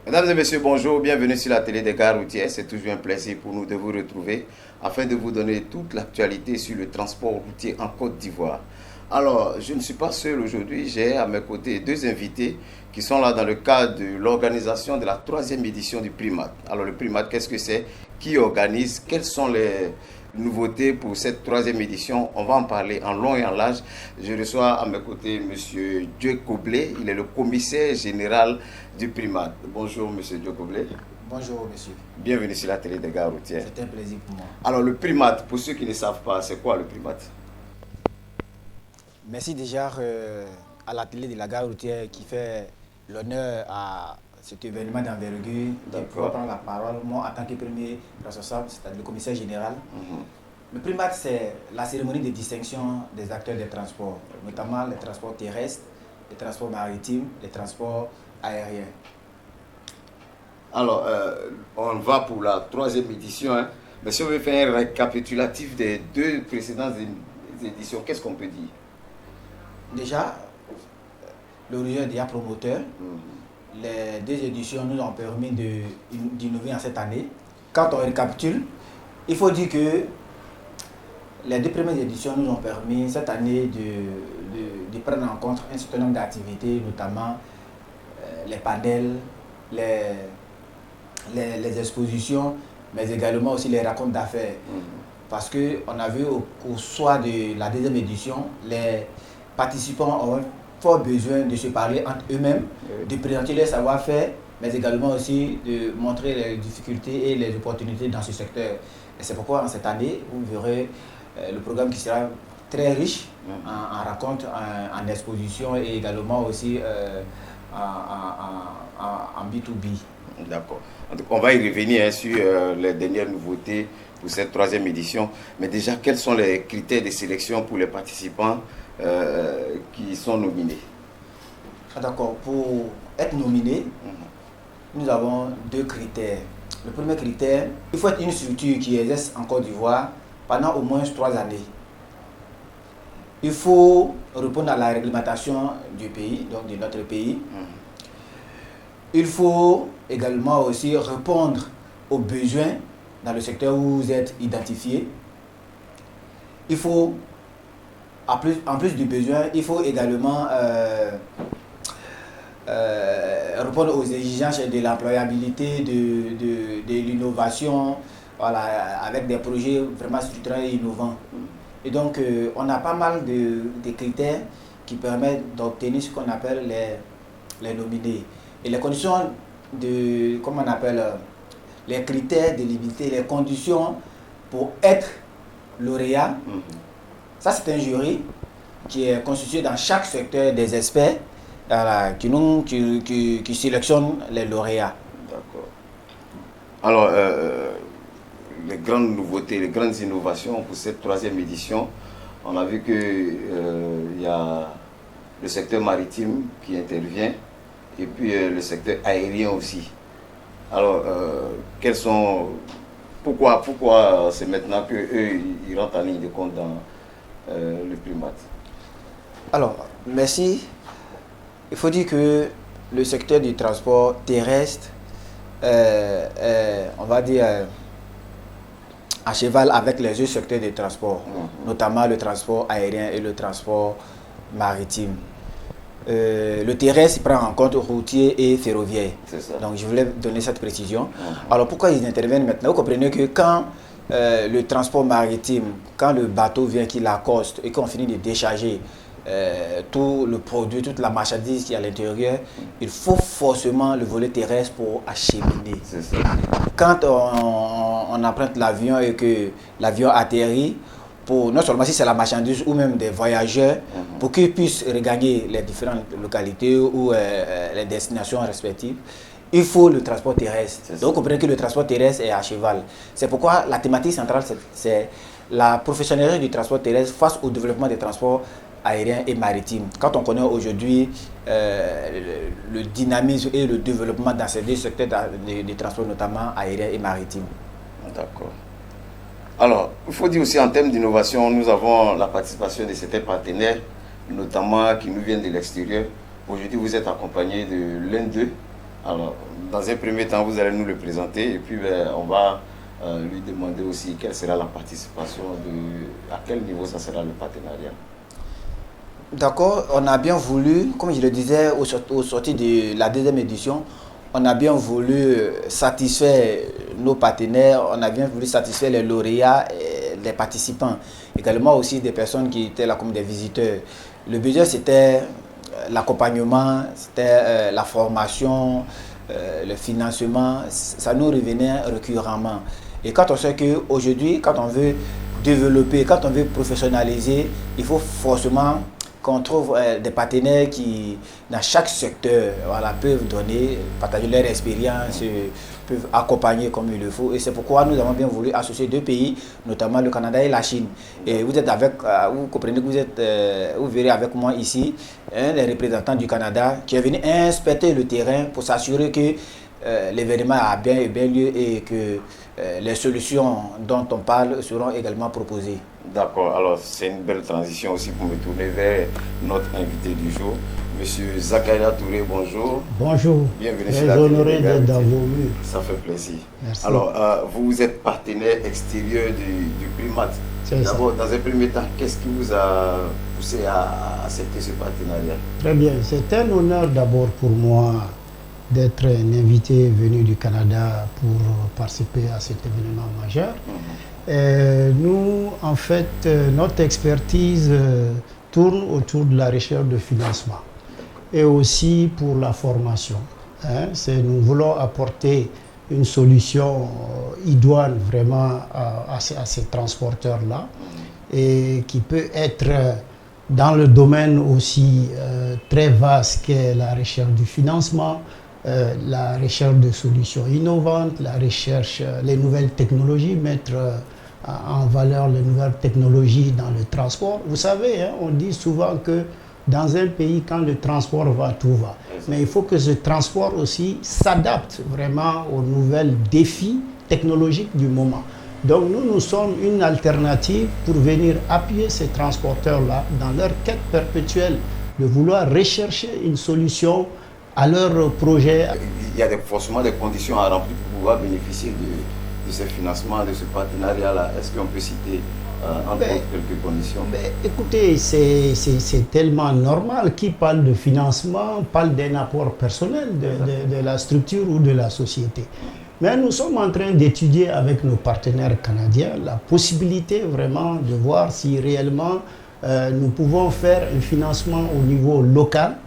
Mesdames et messieurs, bonjour, bienvenue sur la télé des gares routières. C'est toujours un plaisir pour nous de vous retrouver afin de vous donner toute l'actualité sur le transport routier en Côte d'Ivoire. Alors, je ne suis pas seul aujourd'hui, j'ai à mes côtés deux invités qui sont là dans le cadre de l'organisation de la 3e édition du Primat. Alors, le Primat, qu'est-ce que c'est? Qui organise? Quelles sont les nouveautés pour cette 3e édition? On va en parler en long et en large. Je reçois à mes côtés M. Dieu Koblé, il est le commissaire général du Primat. Bonjour M. Dieu Koblé. Bonjour monsieur. Bienvenue sur la télé des gares routières. C'est un plaisir pour moi. Alors le Primat, pour ceux qui ne savent pas, c'est quoi le Primat? Merci déjà à la télé de la gare routière qui fait l'honneur à cet événement d'envergure de pouvoir prendre la parole. Moi, en tant que premier responsable, c'est-à-dire le commissaire général. Le Primat, c'est la cérémonie de distinction des acteurs des transports, notamment les transports terrestres, les transports maritimes, les transports aériens. Alors, on va pour la 3e édition, hein. Mais si on veut faire un récapitulatif des deux précédentes éditions, qu'est-ce qu'on peut dire? Déjà, l'origine est déjà promoteur. Les deux éditions nous ont permis d'innover en cette année. Quand on récapitule, il faut dire que les deux premières éditions nous ont permis cette année de prendre en compte un certain nombre d'activités, notamment les panels, les expositions, mais également aussi les racontes d'affaires. Parce qu'on a vu au soir de la 2e édition, les participants ont fort besoin de se parler entre eux-mêmes, de présenter leur savoir-faire, mais également aussi de montrer les difficultés et les opportunités dans ce secteur. Et c'est pourquoi en cette année, vous verrez le programme qui sera très riche en racontes, en exposition et également aussi en B2B. D'accord. On va y revenir sur les dernières nouveautés pour cette 3e édition. Mais déjà, quels sont les critères de sélection pour les participants qui sont nominés? D'accord. Pour être nominé, nous avons deux critères. Le premier critère, il faut être une structure qui exerce en Côte d'Ivoire pendant au moins 3 années. Il faut répondre à la réglementation du pays, donc de notre pays. Il faut également aussi répondre aux besoins dans le secteur où vous êtes identifié. Il faut, en plus du besoin, il faut également répondre aux exigences de l'employabilité, de l'innovation, voilà, avec des projets vraiment structurants et innovants. Et donc, on a pas mal de critères qui permettent d'obtenir ce qu'on appelle les nominés. Et les conditions de, comment on appelle, les critères d'éligibilité, les conditions pour être lauréat, ça c'est un jury qui est constitué dans chaque secteur des experts qui sélectionnent les lauréats. D'accord. Alors, les grandes nouveautés, les grandes innovations pour cette 3e édition, on a vu qu'il y a le secteur maritime qui intervient et puis le secteur aérien aussi. Alors, pourquoi c'est maintenant qu'eux, ils rentrent en ligne de compte dans le Primat? Alors, merci. Il faut dire que le secteur du transport terrestre, on va dire, à cheval avec les autres secteurs de transport, notamment le transport aérien et le transport maritime. Le terrestre prend en compte routier et ferroviaire. Donc je voulais donner cette précision. Alors pourquoi ils interviennent maintenant? Vous comprenez que quand le transport maritime, quand le bateau vient qui l'accoste et qu'on finit de décharger tout le produit, toute la marchandise qui est à l'intérieur, il faut forcément le volet terrestre pour acheminer. Quand on emprunte l'avion et que l'avion atterrit, pour, non seulement si c'est la marchandise ou même des voyageurs, pour qu'ils puissent regagner les différentes localités ou les destinations respectives, il faut le transport terrestre. Donc, vous comprenez que le transport terrestre est à cheval. C'est pourquoi la thématique centrale, c'est la professionnalisation du transport terrestre face au développement des transports aérien et maritime. Quand on connaît aujourd'hui le dynamisme et le développement dans ces deux secteurs de transport, notamment aérien et maritime. D'accord. Alors, il faut dire aussi en termes d'innovation, nous avons la participation de certains partenaires, notamment qui nous viennent de l'extérieur. Aujourd'hui, vous êtes accompagné de l'un d'eux. Alors, dans un premier temps, vous allez nous le présenter et puis on va lui demander aussi quelle sera la participation, à quel niveau ça sera le partenariat. D'accord, on a bien voulu, comme je le disais au sorti de la deuxième édition, on a bien voulu satisfaire nos partenaires, on a bien voulu satisfaire les lauréats, et les participants, également aussi des personnes qui étaient là comme des visiteurs. Le budget, c'était l'accompagnement, c'était la formation, le financement, ça nous revenait récurremment. Et quand on sait qu'aujourd'hui, quand on veut développer, quand on veut professionnaliser, il faut forcément qu'on trouve des partenaires qui, dans chaque secteur, voilà, peuvent donner, partager leur expérience, peuvent accompagner comme il le faut. Et c'est pourquoi nous avons bien voulu associer deux pays, notamment le Canada et la Chine. Et vous êtes avec, vous comprenez que vous verrez avec moi ici, les représentants du Canada qui est venu inspecter le terrain pour s'assurer que l'événement a bien et bien lieu et que les solutions dont on parle seront également proposées. D'accord, alors c'est une belle transition aussi pour me tourner vers notre invité du jour, Monsieur Zakaria Touré, bonjour. Bonjour. Bienvenue sur la télé. Honoré d'être dans vos murs. Ça fait plaisir. Merci. Alors, vous êtes partenaire extérieur du Primat. D'abord, dans un premier temps, qu'est-ce qui vous a poussé à accepter ce partenariat? Très bien, c'est un honneur d'abord pour moi d'être un invité venu du Canada pour participer à cet événement majeur. Nous, en fait, notre expertise tourne autour de la recherche de financement et aussi pour la formation. Nous voulons apporter une solution idoine vraiment à ces transporteurs-là et qui peut être dans le domaine aussi très vaste qu'est la recherche du financement, la recherche de solutions innovantes, la recherche, les nouvelles technologies, mettre en valeur les nouvelles technologies dans le transport. Vous savez, on dit souvent que dans un pays, quand le transport va, tout va. Mais il faut que ce transport aussi s'adapte vraiment aux nouvelles défis technologiques du moment. Donc nous sommes une alternative pour venir appuyer ces transporteurs-là dans leur quête perpétuelle de vouloir rechercher une solution à leur projet. Il y a forcément des conditions à remplir pour pouvoir bénéficier de ce financement, de ce partenariat-là. Est-ce qu'on peut citer entre autres quelques conditions? Écoutez, c'est tellement normal. Qui parle de financement parle d'un apport personnel de la structure ou de la société. Mais nous sommes en train d'étudier avec nos partenaires canadiens la possibilité vraiment de voir si réellement nous pouvons faire un financement au niveau local,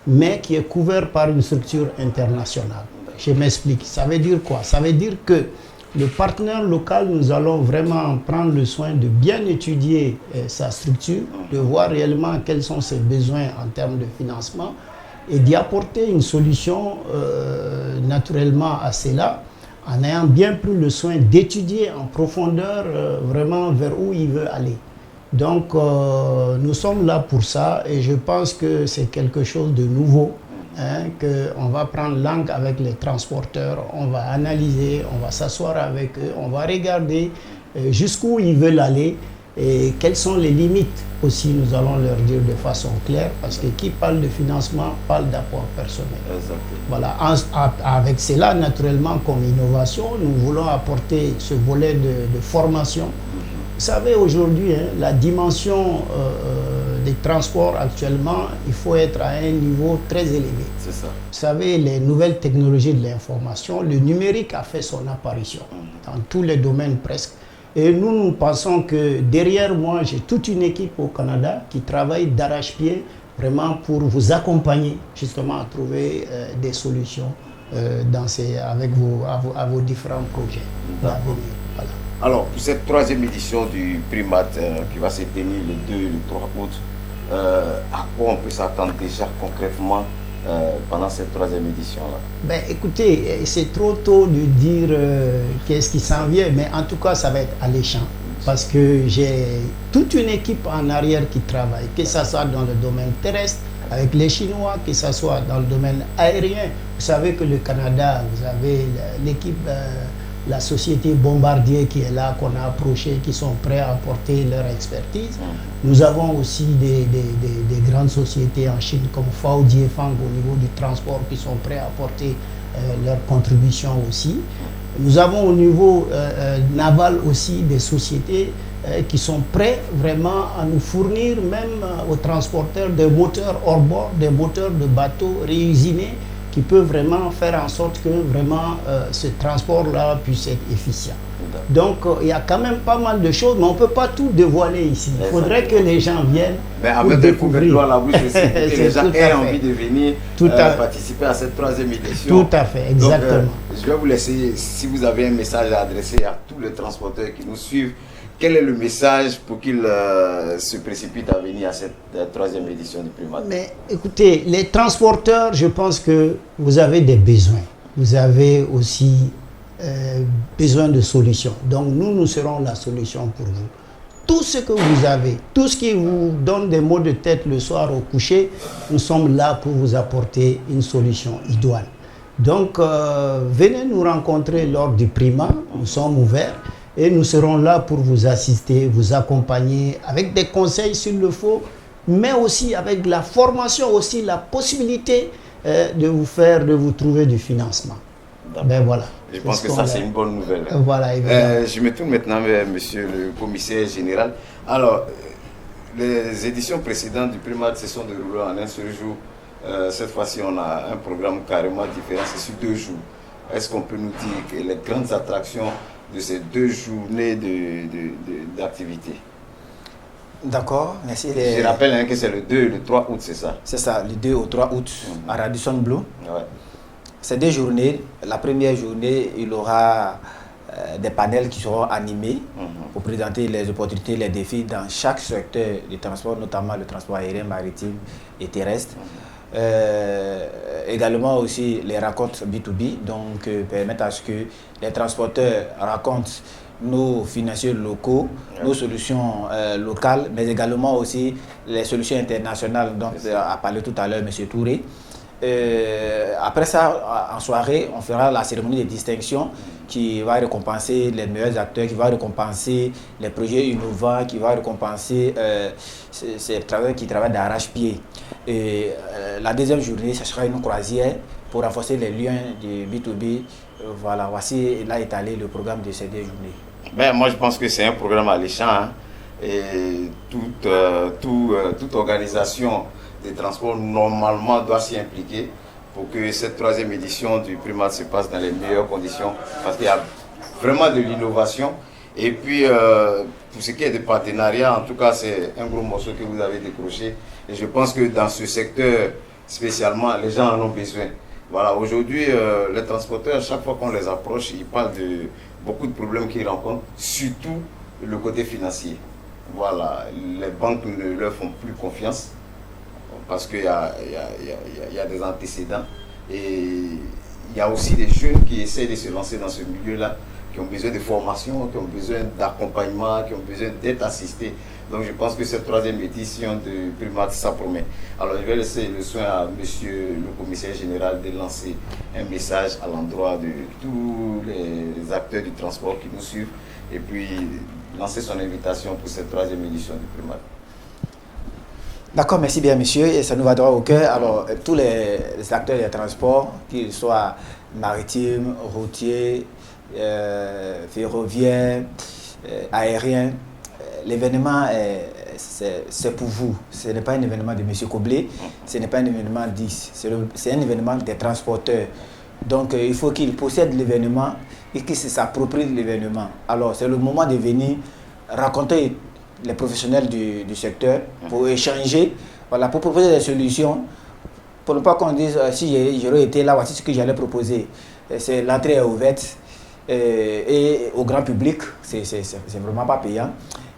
mais qui est couvert par une structure internationale. Je m'explique. Ça veut dire quoi? Ça veut dire que le partenaire local, nous allons vraiment prendre le soin de bien étudier sa structure, de voir réellement quels sont ses besoins en termes de financement et d'y apporter une solution naturellement à cela, en ayant bien pris le soin d'étudier en profondeur vraiment vers où il veut aller. Donc nous sommes là pour ça et je pense que c'est quelque chose de nouveau. Qu'on va prendre langue avec les transporteurs, on va analyser, on va s'asseoir avec eux, on va regarder jusqu'où ils veulent aller et quelles sont les limites aussi, nous allons leur dire de façon claire, parce que qui parle de financement parle d'apport personnel. Exactement. Voilà. Avec cela, naturellement, comme innovation, nous voulons apporter ce volet de formation. Vous savez, aujourd'hui, la dimension des transports actuellement, il faut être à un niveau très élevé. C'est ça. Vous savez, les nouvelles technologies de l'information, le numérique a fait son apparition dans tous les domaines presque. Et nous pensons que derrière moi, j'ai toute une équipe au Canada qui travaille d'arrache-pied vraiment pour vous accompagner justement à trouver des solutions avec à vos différents projets d'avenir. Voilà. Alors, pour cette troisième édition du Primat qui va se tenir le 2 et le 3 août, à quoi on peut s'attendre déjà concrètement pendant cette troisième édition-là? Écoutez, c'est trop tôt de dire qu'est-ce qui s'en vient, mais en tout cas, ça va être alléchant. parce que j'ai toute une équipe en arrière qui travaille, que ce soit dans le domaine terrestre, avec les Chinois, que ce soit dans le domaine aérien. Vous savez que le Canada, vous avez l'équipe, la société Bombardier qui est là, qu'on a approché, qui sont prêts à apporter leur expertise. Nous avons aussi des grandes sociétés en Chine comme Fao Diefang au niveau du transport qui sont prêts à apporter leur contribution aussi. Nous avons au niveau naval aussi des sociétés qui sont prêts vraiment à nous fournir, même aux transporteurs, des moteurs hors bord, des moteurs de bateaux réusinés qui peuvent vraiment faire en sorte que vraiment ce transport-là puisse être efficient. Donc il y a quand même pas mal de choses, mais on ne peut pas tout dévoiler ici. Il faudrait que les gens viennent pour découvrir. À la bouche aussi, pour que les gens aient envie de venir participer à cette 3e édition. Tout à fait, exactement. Donc, je vais vous laisser, si vous avez un message à adresser à tous les transporteurs qui nous suivent, quel est le message pour qu'ils se précipitent à venir à cette 3e édition du Primat? Mais écoutez, les transporteurs, je pense que vous avez des besoins. Vous avez aussi besoin de solutions. Donc nous serons la solution pour vous. Tout ce que vous avez, tout ce qui vous donne des maux de tête le soir au coucher, nous sommes là pour vous apporter une solution idoine. Donc venez nous rencontrer lors du Primat, nous sommes ouverts. Et nous serons là pour vous assister, vous accompagner avec des conseils s'il le faut, mais aussi avec la formation, aussi la possibilité de vous trouver du financement. Ben voilà. Je pense que ça, c'est une bonne nouvelle. Voilà, évidemment. Je me tourne maintenant vers monsieur le commissaire général. Alors, les éditions précédentes du Primat se sont déroulées en un seul jour. Cette fois-ci, on a un programme carrément différent, c'est sur 2 jours. Est-ce qu'on peut nous dire que les grandes attractions de ces 2 journées d'activité? D'accord, merci. Je rappelle que c'est le 2 et le 3 août, c'est ça? C'est ça, le 2 au 3 août à Radisson Blu. Ouais. Ces 2 journées, la première journée, il y aura des panels qui seront animés pour présenter les opportunités, les défis dans chaque secteur du transport, notamment le transport aérien, maritime et terrestre. Également aussi les racontes B2B, donc permettent à ce que les transporteurs racontent nos financiers locaux, nos solutions locales, mais également aussi les solutions internationales dont a parlé tout à l'heure M. Touré. Après ça, en soirée, on fera la cérémonie de distinction qui va récompenser les meilleurs acteurs, qui va récompenser les projets innovants, qui va récompenser ces travailleurs qui travaillent d'arrache-pied. Et la deuxième journée, ce sera une croisière pour renforcer les liens du B2B. Voilà, voici là étalé le programme de ces 2 journées. Ben, moi, je pense que c'est un programme alléchant. Hein, et toute organisation de transport, normalement, doit s'y impliquer pour que cette 3e édition du Primat se passe dans les meilleures conditions. Parce qu'il y a vraiment de l'innovation. Et puis, pour ce qui est des partenariats, en tout cas, c'est un gros morceau que vous avez décroché. Et je pense que dans ce secteur, spécialement, les gens en ont besoin. Voilà, aujourd'hui, les transporteurs, chaque fois qu'on les approche, ils parlent de beaucoup de problèmes qu'ils rencontrent, surtout le côté financier. Voilà, les banques ne leur font plus confiance parce qu'il y a des antécédents. Et il y a aussi des jeunes qui essaient de se lancer dans ce milieu-là, qui ont besoin de formation, qui ont besoin d'accompagnement, qui ont besoin d'être assistés. Donc je pense que cette 3e édition de Primat, ça promet. Alors je vais laisser le soin à monsieur le commissaire général de lancer un message à l'endroit de tous les acteurs du transport qui nous suivent et puis lancer son invitation pour cette 3e édition du Primat. D'accord, merci bien monsieur, et ça nous va droit au cœur. Alors tous les acteurs des transports, qu'ils soient maritimes, routiers, ferroviaires, aériens, l'événement, c'est pour vous. Ce n'est pas un événement de M. Koblé, ce n'est pas un événement 10, c'est un événement des transporteurs. Donc il faut qu'ils possèdent l'événement et qu'ils s'approprient l'événement. Alors c'est le moment de venir raconter les professionnels du secteur pour échanger, voilà, pour proposer des solutions, pour ne pas qu'on dise si j'aurais été là, voici ce que j'allais proposer. L'entrée est ouverte et au grand public, c'est vraiment pas payant.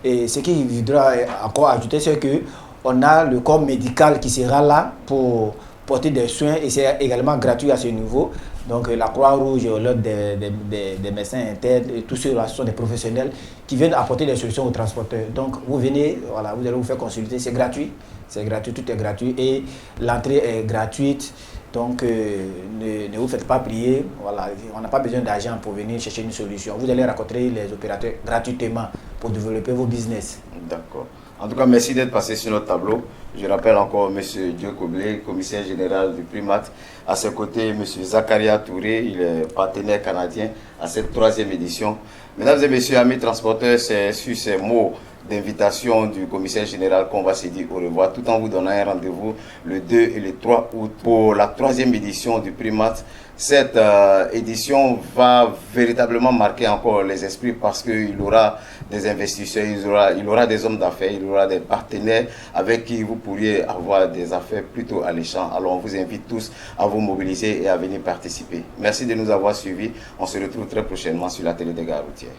Et ce qu'il voudra encore ajouter, c'est qu'on a le corps médical qui sera là pour porter des soins et c'est également gratuit à ce niveau. Donc la Croix-Rouge, l'ordre des médecins internes, et tous ceux-là sont des professionnels qui viennent apporter des solutions aux transporteurs. Donc vous venez, voilà, vous allez vous faire consulter, c'est gratuit, tout est gratuit et l'entrée est gratuite. Donc ne vous faites pas prier, voilà, on n'a pas besoin d'argent pour venir chercher une solution. Vous allez rencontrer les opérateurs gratuitement pour développer vos business. D'accord. En tout cas, merci d'être passé sur notre tableau. Je rappelle encore M. Dieu Koblé, commissaire général du Primat. À ses côtés, M. Zakaria Touré, il est partenaire canadien à cette 3e édition. Mesdames et messieurs, amis transporteurs, c'est sur ces mots d'invitation du commissaire général qu'on va se dire au revoir, tout en vous donnant un rendez-vous le 2 et le 3 août pour la 3e édition du Primat. Cette édition va véritablement marquer encore les esprits parce qu'il aura des investisseurs, il aura des hommes d'affaires, il aura des partenaires avec qui vous pourriez avoir des affaires plutôt alléchantes. Alors on vous invite tous à vous mobiliser et à venir participer. Merci de nous avoir suivis. On se retrouve très prochainement sur la télé des gares routières.